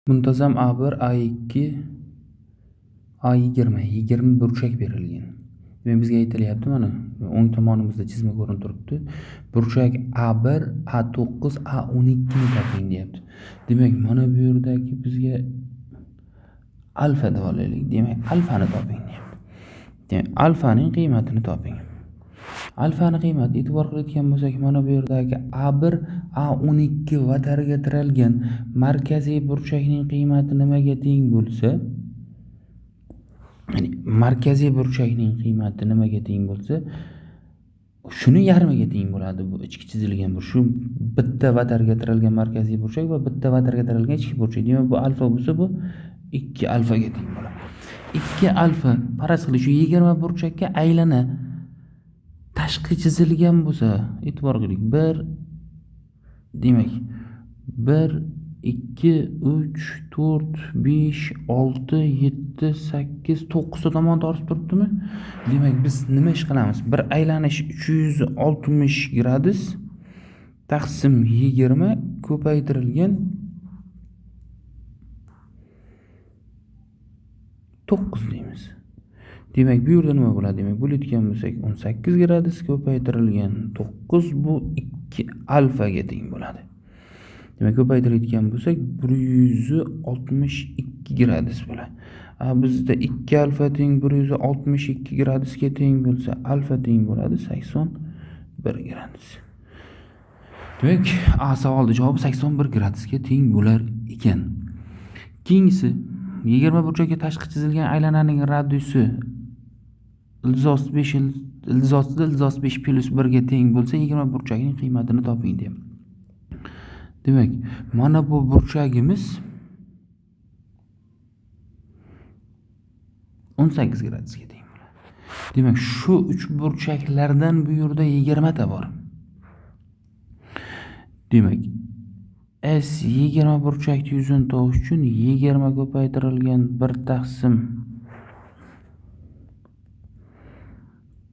Muntazam A1, A2, A20, 20 burchak berilgan. Demak, bizga aytilyapti, mana o'ng tomonimizda chizma ko'rinib turibdi. Burchak A1, A9, A12 ni toping deyapti. Demak, mana bu yerdagi bizga alfa deb olaylik. Demak, alfani toping deyapti. Demak, alfaning qiymatini toping. Alfani qiymati e'tibor qilayotgan bo'lsak, mana bu yerdagi A1, A12 vatariga tiralgan markaziy burchakning qiymati nimaga teng bo'lsa, ya'ni markaziy burchakning qiymati nimaga teng bo'lsa, shuni yarmiga teng bo'ladi. Bu ichki chizilgan bu shu bitta vatarga tiralgan markaziy burchak va bitta vatarga tiralgan ichki burchak. Demak, bu alfa bo'lsa, bu 2 alfaga teng bo'ladi. 2 alfa faraz qiling, shu 20 burchakka aylana tashqi chizilgan bo'lsa, e'tibor qiling. 1 demak 1 2 3 4 5 6 7 8 9 ta tomon tortib turibdimi? Demak, biz nima ish qilamiz? Bir aylanish 360 gradus taqsim 20 ko'paytirilgan 9 deymiz. Demak, bu yerda nima bo'ladi? Demak, bo'layotgan bo'lsak 18 gradus ko'paytirilgan 9 bu 2 alfaga teng bo'ladi. Demak, ko'paytirayotgan bo'lsak 162 gradus bo'ladi. Bizda 2 alfa teng 162 gradusga teng bo'lsa, alfa teng bo'ladi 81 gradus. Demak, A savolning javobi 81 gradusga teng bo'lar ekan. Keyingisi 20 burchakka tashqi chizilgan aylananing radiusi ildiz 5 plus 1 ga teng bo'lsa, 20 burchakning qiymatini toping deyapti. Demak, mana bu burchagimiz 18 gradusga teng bo'ladi. Demak, shu 3 burchaklardan bu yerda 20 ta bor. Demak, S 20 burchakni yuzini topish uchun 20 ko'paytirilgan 1 taqsim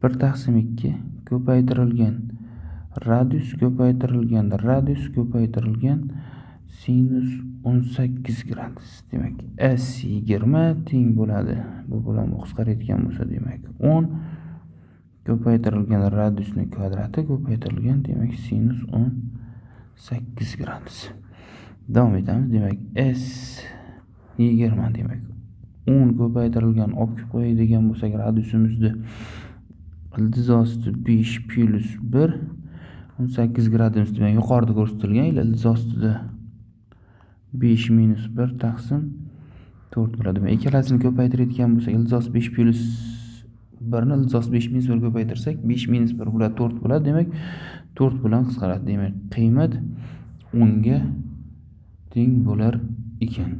2 ko'paytirilgan radius ko'paytirilgan sinus 18 gradus. Demak, S 20 teng bo'ladi. Bu bilan qisqarayotgan bo'lsa, demak 10 ko'paytirilgan radiusning kvadrati ko'paytirilgan, demak sinus 18 gradus. Davom etamiz. Demak, S 20 demak 10 ko'paytirilgan olib qo'yadigan bo'lsak, radiusimizni ildiz osti 5 plus 1 18 gradus demak yuqorida ko'rsatilgan, ildiz ostida 5 minus 1 taqsim 4 bo'ladi. Demak, ikkalasini ko'paytirayotgan bo'lsak, ildiz osti 5 plus 1 ni ildiz osti 5 minus 1 ko'paytirsak, 5 minus 1 bo'ladi 4 bo'ladi. Demak, 4 bilan qisqaradi. Demak, qiymat 10 ga teng bo'lar ekan.